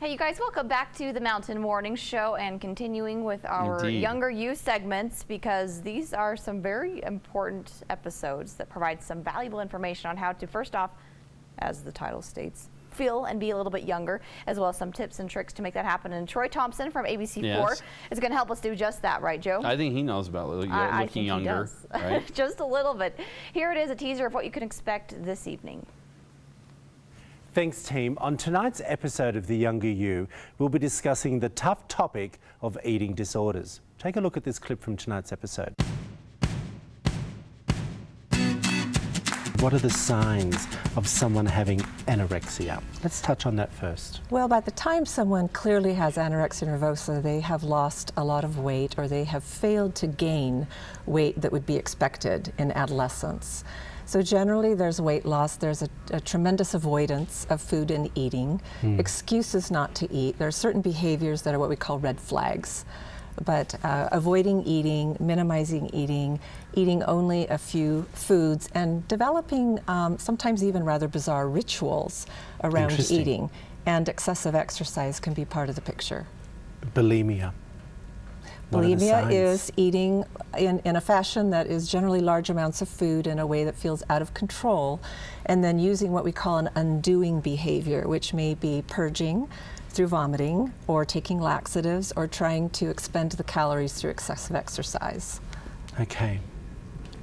Hey, you guys, welcome back to the Mountain Morning Show and continuing with our Younger You segments, because these are some very important episodes that provide some valuable information on how to, first off, as the title states, feel and be a little bit younger, as well as some tips and tricks to make that happen. And Troy Thompson from ABC4 is going to help us do just that, right, Joe? I think he knows about looking younger, right? Just a little bit. Here it is, a teaser of what you can expect this evening. Thanks, team. On tonight's episode of The Younger You, we'll be discussing the tough topic of eating disorders. Take a look at this clip from tonight's episode. What are the signs of someone having anorexia? Let's touch on that first. Well, by the time someone clearly has anorexia nervosa, they have lost a lot of weight, or they have failed to gain weight that would be expected in adolescence. So generally there's weight loss, there's a tremendous avoidance of food and eating, excuses not to eat. There are certain behaviors that are what we call red flags. But avoiding eating, minimizing eating, eating only a few foods, and developing sometimes even rather bizarre rituals around eating. And excessive exercise can be part of the picture. Bulimia. Bulimia is eating in a fashion that is generally large amounts of food in a way that feels out of control, and then using what we call an undoing behavior, which may be purging through vomiting, or taking laxatives, or trying to expend the calories through excessive exercise. Okay.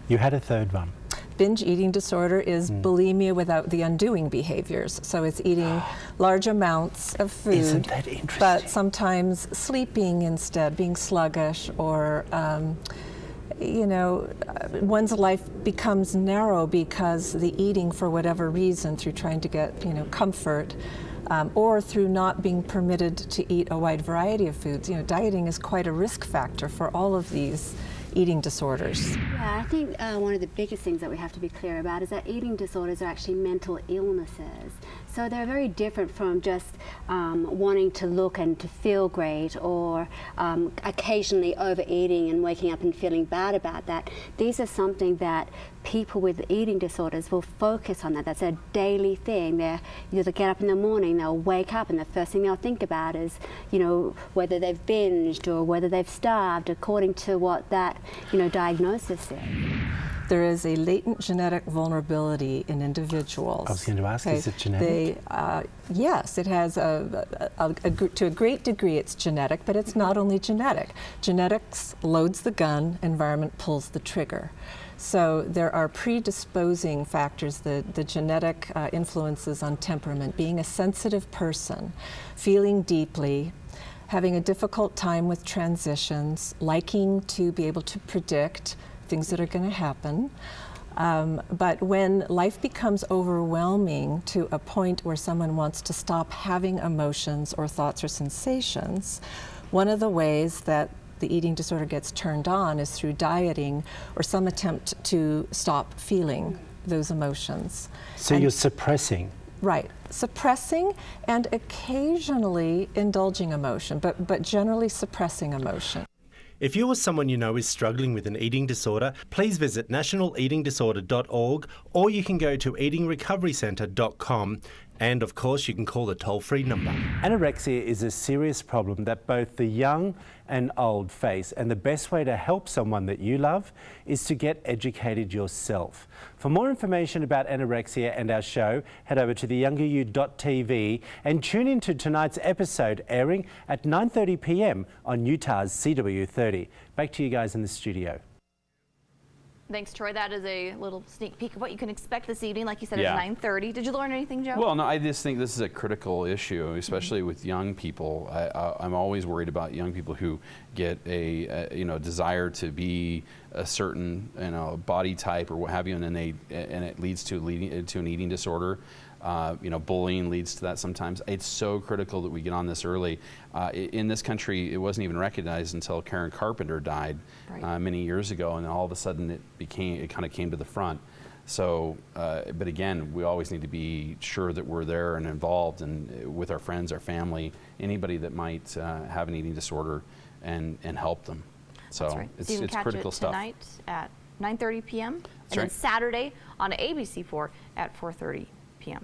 You had a third one. Binge eating disorder is bulimia without the undoing behaviors. So it's eating large amounts of food, Isn't that interesting? But sometimes sleeping instead, being sluggish, or you know, one's life becomes narrow because the eating, for whatever reason, through trying to get, you know, comfort, or through not being permitted to eat a wide variety of foods. You know, dieting is quite a risk factor for all of these eating disorders. Yeah, I think one of the biggest things that we have to be clear about is that eating disorders are actually mental illnesses. So they're very different from just wanting to look and to feel great, or occasionally overeating and waking up and feeling bad about that. These are something that people with eating disorders will focus on. That's a daily thing. They'll get up in the morning, they'll wake up, and the first thing they'll think about is, you know, whether they've binged or whether they've starved, according to what that, you know, diagnosis is. There is a latent genetic vulnerability in individuals. I was going to ask, is it genetic? Yes, it has to a great degree it's genetic, but it's not only genetic. Genetics loads the gun, environment pulls the trigger. So there are predisposing factors, the genetic influences on temperament, being a sensitive person, feeling deeply, having a difficult time with transitions, liking to be able to predict things that are going to happen. But when life becomes overwhelming to a point where someone wants to stop having emotions or thoughts or sensations, one of the ways that the eating disorder gets turned on is through dieting or some attempt to stop feeling those emotions. So you're suppressing. Right, suppressing and occasionally indulging emotion, but generally suppressing emotion. If you or someone you know is struggling with an eating disorder, please visit nationaleatingdisorder.org, or you can go to eatingrecoverycentre.com. And of course, you can call the toll-free number. Anorexia is a serious problem that both the young and old face, and the best way to help someone that you love is to get educated yourself. For more information about anorexia and our show, head over to theyounger.you.tv and tune in to tonight's episode, airing at 9:30 p.m. on Utah's CW30. Back to you guys in the studio. Thanks, Troy. That is a little sneak peek of what you can expect this evening. Like you said, it's 9:30. Did you learn anything, Joe? Well, no, I just think this is a critical issue, especially with young people. I'm always worried about young people who get a desire to be a certain body type or what have you, and it leads to an eating disorder. Bullying leads to that sometimes. It's so critical that we get on this early. In this country, it wasn't even recognized until Karen Carpenter died many years ago, and all of a sudden it kind of came to the front. So, but again, we always need to be sure that we're there and involved, and with our friends, our family, anybody that might have an eating disorder, and help them. So, That's right. it's critical stuff. Tonight at 9:30 p.m. and then Saturday on ABC4 at 4:30 p.m.